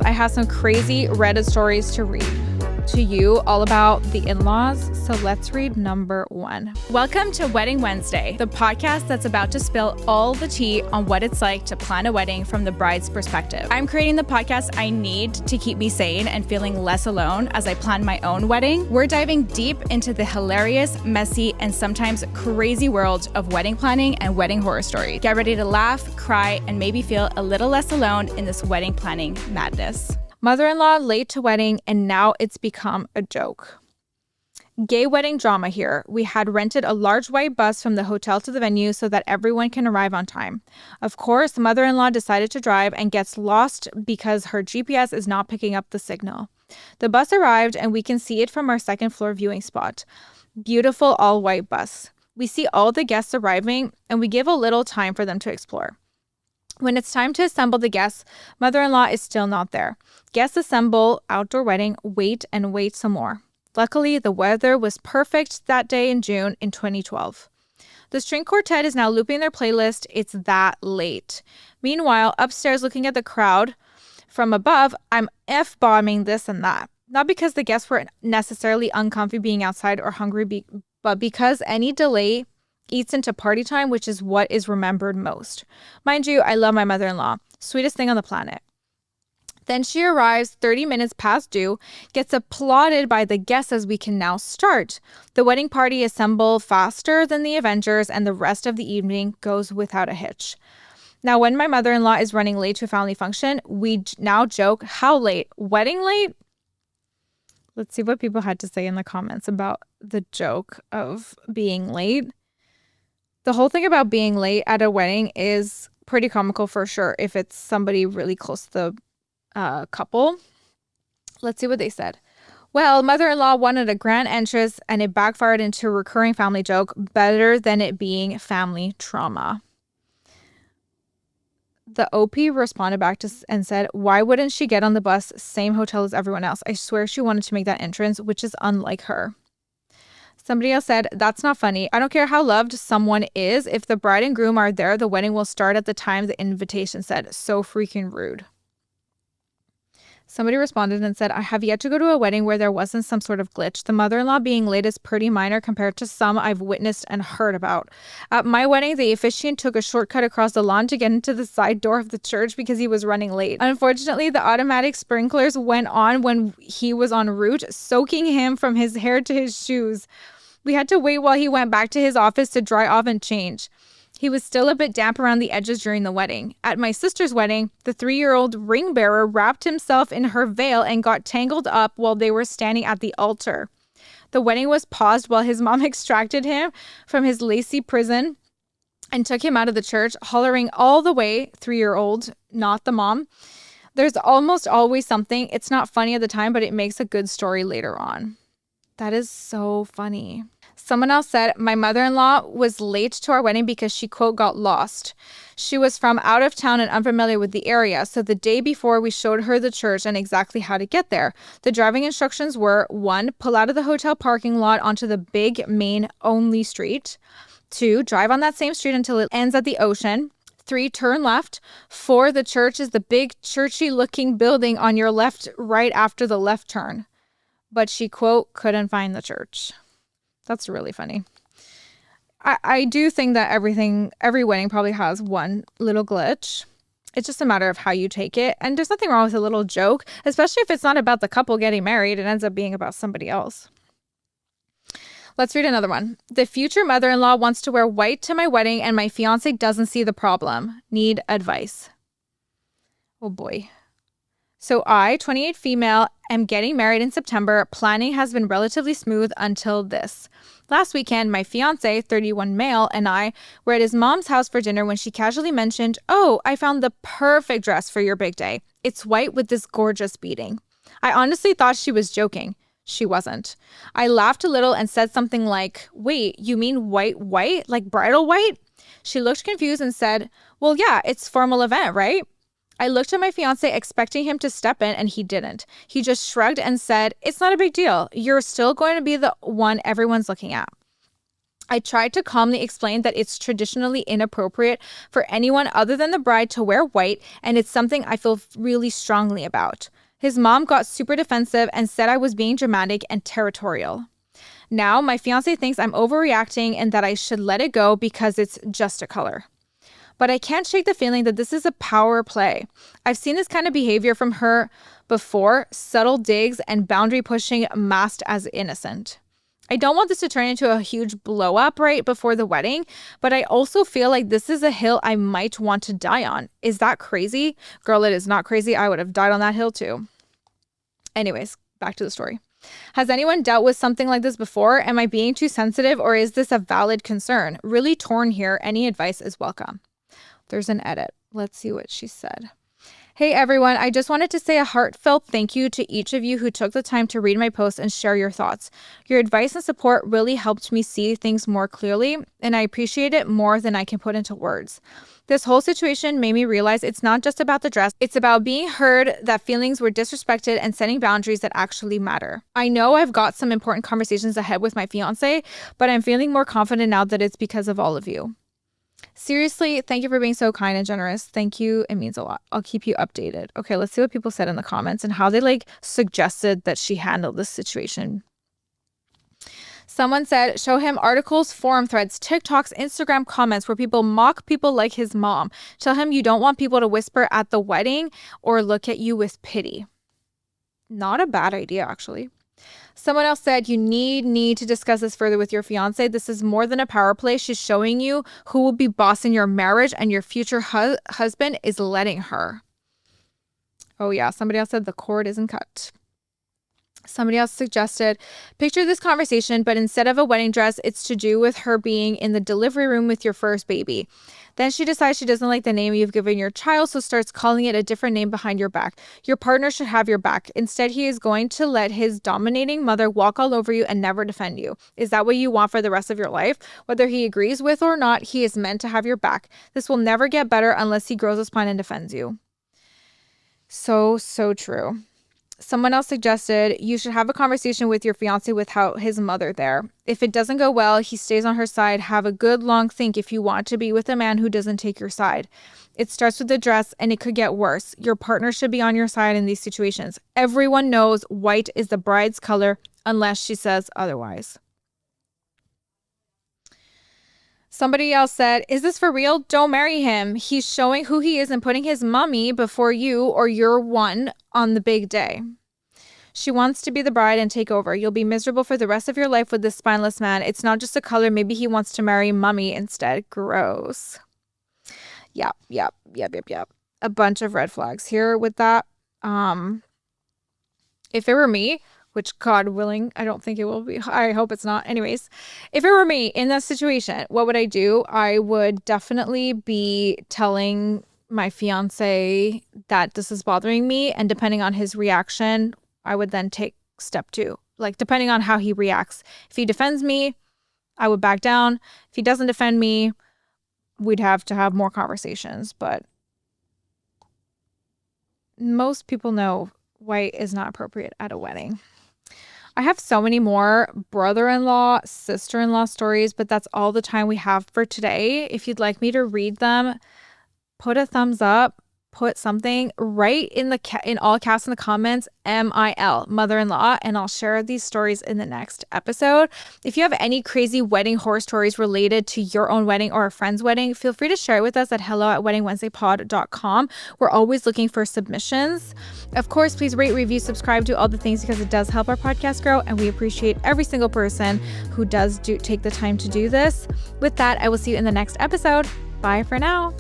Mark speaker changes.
Speaker 1: I have some crazy Reddit stories to read to you all about the in-laws, so let's read number 1. Welcome to Wedding Wednesday, the podcast that's about to spill all the tea on what it's like to plan a wedding from the bride's perspective. I'm creating the podcast I need to keep me sane and feeling less alone as I plan my own wedding. We're diving deep into the hilarious, messy, and sometimes crazy world of wedding planning and wedding horror stories. Get ready to laugh, cry, and maybe feel a little less alone in this wedding planning madness. Mother-in-law late to wedding, and now it's become a joke. Gay wedding drama here. We had rented a large white bus from the hotel to the venue so that everyone can arrive on time. Of course, mother-in-law decided to drive and gets lost because her GPS is not picking up the signal. The bus arrived and we can see it from our second floor viewing spot. Beautiful all-white bus. We see all the guests arriving and we give a little time for them to explore. When it's time to assemble the guests, mother-in-law is still not there. Guests assemble, outdoor wedding, wait and wait some more. Luckily, the weather was perfect that day in June in 2012. The string quartet is now looping their playlist, It's That Late. Meanwhile, upstairs looking at the crowd from above, I'm F-bombing this and that. Not because the guests were necessarily uncomfy being outside or hungry, but because any delay eats into party time, which is what is remembered most. Mind you, I love my mother-in-law. Sweetest thing on the planet. Then she arrives 30 minutes past due, gets applauded by the guests as we can now start. The wedding party assemble faster than the Avengers, and the rest of the evening goes without a hitch. Now, when my mother-in-law is running late to a family function, we now joke, how late? Wedding late? Let's see what people had to say in the comments about the joke of being late. The whole thing about being late at a wedding is pretty comical for sure if it's somebody really close to the couple. Let's see what they said. Well, mother-in-law wanted a grand entrance and it backfired into a recurring family joke, better than it being family trauma. The OP responded back and said, why wouldn't she get on the bus, same hotel as everyone else? I swear she wanted to make that entrance, which is unlike her. Somebody else said, that's not funny. I don't care how loved someone is. If the bride and groom are there, the wedding will start at the time the invitation said. So freaking rude. Somebody responded and said, I have yet to go to a wedding where there wasn't some sort of glitch. The mother-in-law being late is pretty minor compared to some I've witnessed and heard about. At my wedding, the officiant took a shortcut across the lawn to get into the side door of the church because he was running late. Unfortunately, the automatic sprinklers went on when he was en route, soaking him from his hair to his shoes. We had to wait while he went back to his office to dry off and change. He was still a bit damp around the edges during the wedding. At my sister's wedding, the 3-year-old ring bearer wrapped himself in her veil and got tangled up while they were standing at the altar. The wedding was paused while his mom extracted him from his lacy prison and took him out of the church, hollering all the way, 3-year-old, not the mom. There's almost always something. It's not funny at the time, but it makes a good story later on. That is so funny. Someone else said, my mother-in-law was late to our wedding because she, quote, got lost. She was from out of town and unfamiliar with the area. So the day before, we showed her the church and exactly how to get there. The driving instructions were 1, pull out of the hotel parking lot onto the big main only street. 2, drive on that same street until it ends at the ocean. 3, turn left. 4, the church is the big churchy looking building on your left right after the left turn. But she, quote, couldn't find the church. That's really funny. I do think that every wedding probably has one little glitch. It's just a matter of how you take it. And there's nothing wrong with a little joke, especially if it's not about the couple getting married. It ends up being about somebody else. Let's read another one. The future mother-in-law wants to wear white to my wedding and my fiance doesn't see the problem. Need advice. Oh boy. So I, 28 female, am getting married in September. Planning has been relatively smooth until this. Last weekend, my fiancé, 31 male, and I were at his mom's house for dinner when she casually mentioned, oh, I found the perfect dress for your big day. It's white with this gorgeous beading. I honestly thought she was joking. She wasn't. I laughed a little and said something like, wait, you mean white, like bridal white? She looked confused and said, well, yeah, it's formal event, right? I looked at my fiance expecting him to step in and he didn't. He just shrugged and said, it's not a big deal. You're still going to be the one everyone's looking at. I tried to calmly explain that it's traditionally inappropriate for anyone other than the bride to wear white, and it's something I feel really strongly about. His mom got super defensive and said I was being dramatic and territorial. Now, my fiancé thinks I'm overreacting and that I should let it go because it's just a color. But I can't shake the feeling that this is a power play. I've seen this kind of behavior from her before, subtle digs and boundary pushing masked as innocent. I don't want this to turn into a huge blow up right before the wedding, but I also feel like this is a hill I might want to die on. Is that crazy? Girl, it is not crazy. I would have died on that hill too. Anyways, back to the story. Has anyone dealt with something like this before? Am I being too sensitive, or is this a valid concern? Really torn here. Any advice is welcome. There's an edit. Let's see what she said. Hey everyone, I just wanted to say a heartfelt thank you to each of you who took the time to read my post and share your thoughts. Your advice and support really helped me see things more clearly, and I appreciate it more than I can put into words. This whole situation made me realize it's not just about the dress, it's about being heard, that feelings were disrespected, and setting boundaries that actually matter. I know I've got some important conversations ahead with my fiancé, but I'm feeling more confident now that it's because of all of you. Seriously, thank you for being so kind and generous. Thank you. It means a lot. I'll keep you updated. Okay, let's see what people said in the comments and how they suggested that she handled this situation. Someone said, show him articles, forum threads, TikToks, Instagram comments where people mock people like his mom. Tell him you don't want people to whisper at the wedding or look at you with pity. Not a bad idea, actually. Someone else said, you need to discuss this further with your fiance. This is more than a power play. She's showing you who will be bossing your marriage, and your future husband is letting her. Oh yeah, somebody else said the cord isn't cut. Somebody else suggested, picture this conversation, but instead of a wedding dress, it's to do with her being in the delivery room with your first baby. Then she decides she doesn't like the name you've given your child, so starts calling it a different name behind your back. Your partner should have your back. Instead, he is going to let his dominating mother walk all over you and never defend you. Is that what you want for the rest of your life? Whether he agrees with or not, he is meant to have your back. This will never get better unless he grows a spine and defends you. So true. Someone else suggested you should have a conversation with your fiance without his mother there. If it doesn't go well, he stays on her side. Have a good long think if you want to be with a man who doesn't take your side. It starts with the dress and it could get worse. Your partner should be on your side in these situations. Everyone knows white is the bride's color unless she says otherwise. Somebody else said, is this for real? Don't marry him. He's showing who he is and putting his mommy before you or your one on the big day. She wants to be the bride and take over. You'll be miserable for the rest of your life with this spineless man. It's not just a color. Maybe he wants to marry mommy instead. Gross. Yep. A bunch of red flags here with that. If it were me, which God willing, I don't think it will be. I hope it's not. Anyways, if it were me in that situation, what would I do? I would definitely be telling my fiance that this is bothering me. And depending on his reaction, I would then take step 2. Depending on how he reacts. If he defends me, I would back down. If he doesn't defend me, we'd have to have more conversations. But most people know white is not appropriate at a wedding. I have so many more brother-in-law, sister-in-law stories, but that's all the time we have for today. If you'd like me to read them, put a thumbs up, put something, write in all caps in the comments, MIL, mother-in-law, and I'll share these stories in the next episode. If you have any crazy wedding horror stories related to your own wedding or a friend's wedding, feel free to share it with us at hello@weddingwednesdaypod.com. We're always looking for submissions. Of course, please rate, review, subscribe, do all the things because it does help our podcast grow, and we appreciate every single person who does take the time to do this. With that, I will see you in the next episode. Bye for now.